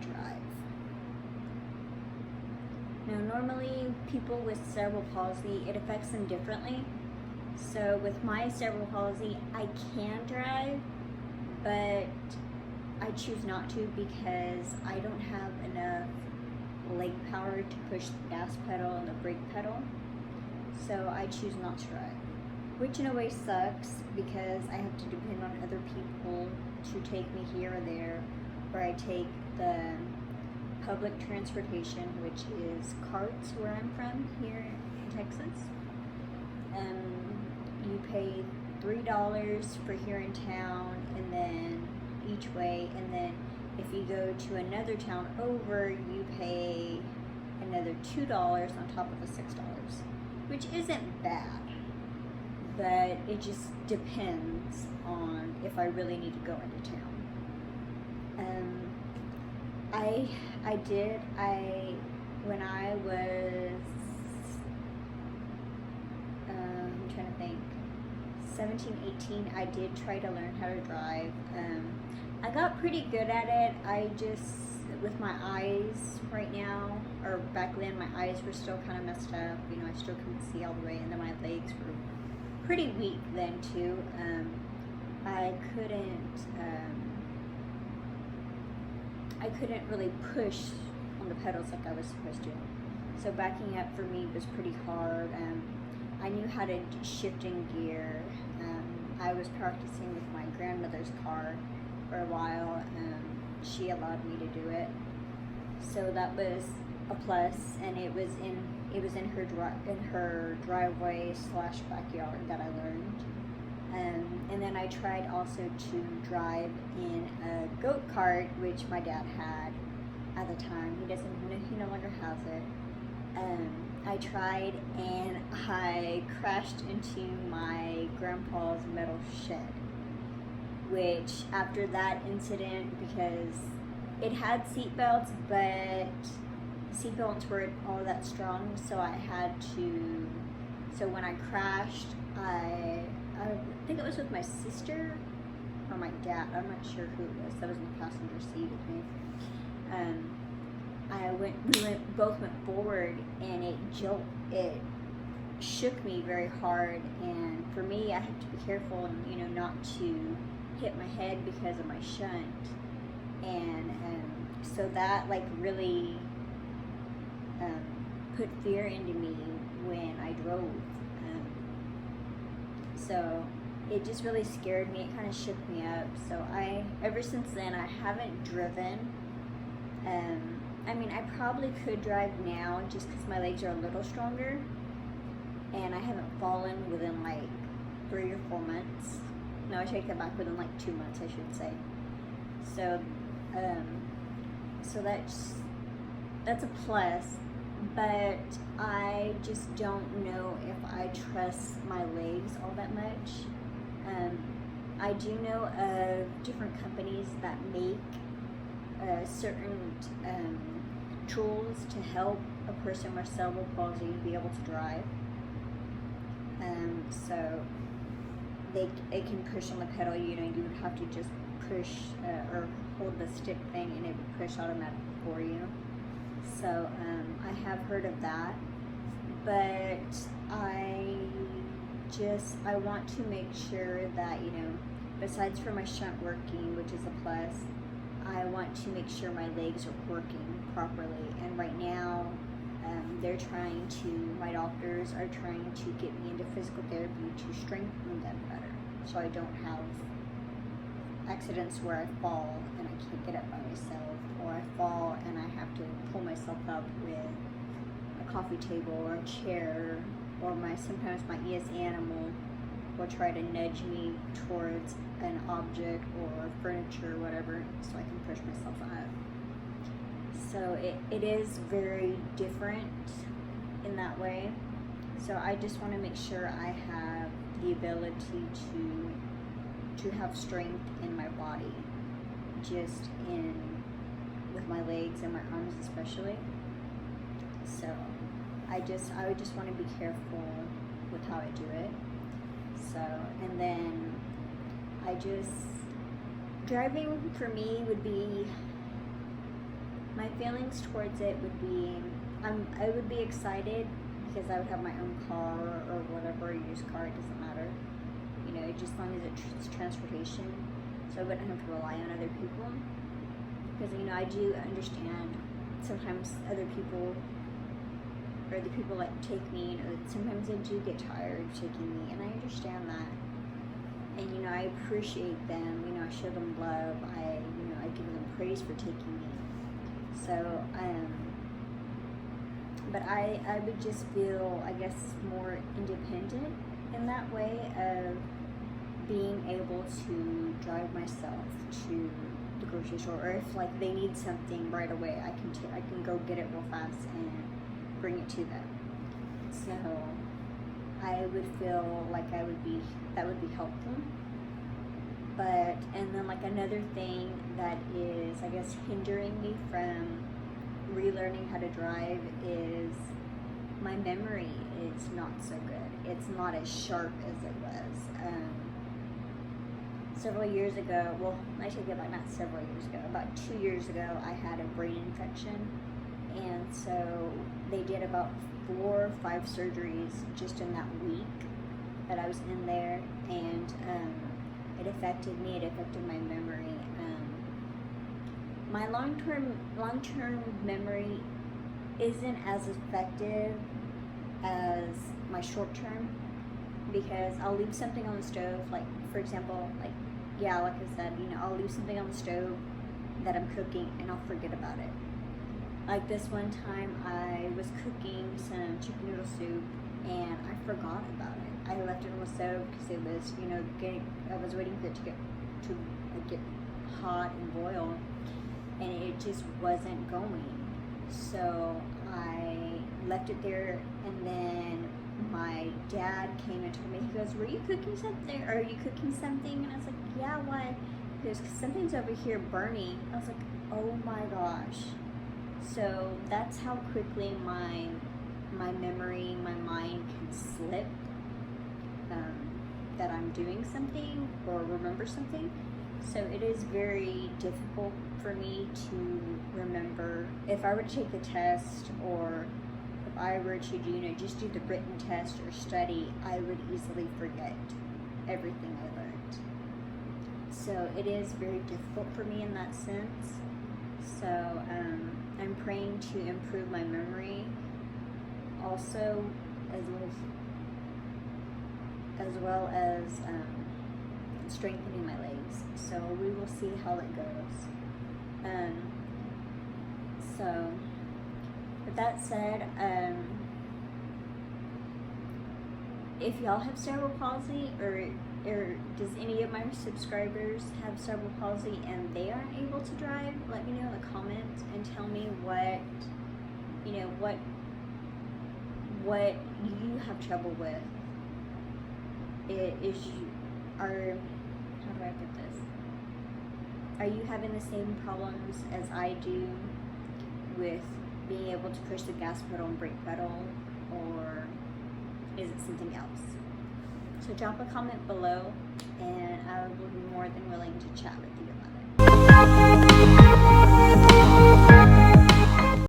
drive. Now, normally people with cerebral palsy, it affects them differently. So with my cerebral palsy, I can drive, but I choose not to because I don't have enough leg power to push the gas pedal and the brake pedal. So I choose not to drive, which in a way sucks because I have to depend on other people to take me here or there, or I take the public transportation, which is carts where I'm from here in Texas. You pay $3 for here in town, and then each way, and then if you go to another town over, you pay another $2 on top of the $6, which isn't bad, but it just depends on if I really need to go into town. When I was, I'm trying to think, 17, 18, I did try to learn how to drive. I got pretty good at it. I just, with my eyes right now, or back then my eyes were still kind of messed up, you know, I still couldn't see all the way, and then my legs were pretty weak then too. I couldn't really push on the pedals like I was supposed to. So backing up for me was pretty hard. I knew how to shift in gear. I was practicing with my grandmother's car for a while. She allowed me to do it, so that was a plus. And it was in her driveway / backyard that I learned. And then I tried also to drive in a go-kart, which my dad had at the time. He no longer has it. I tried, and I crashed into my grandpa's metal shed, which after that incident, because it had seat belts, but seat belts weren't all that strong, so when I crashed, I think it was with my sister or my dad, I'm not sure who it was, that was in the passenger seat with me. We both went forward, and it shook me very hard, and for me, I had to be careful and, you know, not to hit my head because of my shunt, and so that like really put fear into me when I drove. So it just really scared me. It kind of shook me up. So ever since then, I haven't driven. I mean, I probably could drive now just because my legs are a little stronger, and I haven't fallen within like 3 or 4 months. No, I take that back, within like 2 months, I should say. So, so that's a plus, but I just don't know if I trust my legs all that much. I do know of different companies that make certain tools to help a person with cerebral palsy be able to drive. So it can push on the pedal. You know, you would have to just push or hold the stick thing, and it would push automatically for you. So I have heard of that, but I want to make sure that, you know, besides for my shunt working, which is a plus, I want to make sure my legs are working properly. And right now, my doctors are trying to get me into physical therapy to strengthen them better, so I don't have accidents where I fall and I can't get up by myself, or I fall and I have to pull myself up with a coffee table or a chair, or sometimes my ES animal will try to nudge me towards an object or furniture or whatever, so I can push myself up. So it is very different in that way. So I just want to make sure I have the ability to have strength in my body, just with my legs and my arms especially. So I would just want to be careful with how I do it. So, and then driving for me would be my feelings towards it would be, I would be excited because I would have my own car or whatever, a used car, it doesn't matter. You know, just as long as it's transportation, so I wouldn't have to rely on other people. Because, you know, I do understand sometimes other people, or the people that take me, you know, sometimes they do get tired of taking me, and I understand that. And, you know, I appreciate them, you know, I show them love, I give them praise for taking me. So, but I would just feel, I guess, more independent in that way of being able to drive myself to the grocery store, or if like they need something right away, I can go get it real fast and bring it to them. So I would feel like that would be helpful. But, and then like another thing that is, I guess, hindering me from relearning how to drive is my memory is not so good. It's not as sharp as it was. Several years ago, well, I take it back, not several years ago, about 2 years ago, I had a brain infection. And so they did about 4 or 5 surgeries just in that week that I was in there. And it affected me, it affected my memory. My long-term memory isn't as effective as my short-term, because I'll leave something on the stove, like for example, like I said, you know, I'll leave something on the stove that I'm cooking and I'll forget about it. Like this one time I was cooking some chicken noodle soup and I forgot about it. I left it on the stove because it was, you know, I was waiting for it to get hot and boil, and it just wasn't going. So I left it there, and then my dad came and told me, he goes, "Were you cooking something? Or are you cooking something?" And I was like, "Yeah, why?" He goes, "'Cause something's over here burning." I was like, oh my gosh. So that's how quickly my memory, my mind can slip that I'm doing something or remember something. So it is very difficult for me to remember. If I were to take the test, or if I were to do, you know, just do the written test or study, I would easily forget everything I learned. So it is very difficult for me in that sense. So I'm praying to improve my memory also, as well as strengthening my legs. So we will see how it goes. So with that said, if y'all have cerebral palsy, or does any of my subscribers have cerebral palsy and they aren't able to drive, let me know in the comments and tell me what you have trouble with. How do I put this? Are you having the same problems as I do with being able to push the gas pedal and brake pedal, or is it something else? So drop a comment below and I will be more than willing to chat with you.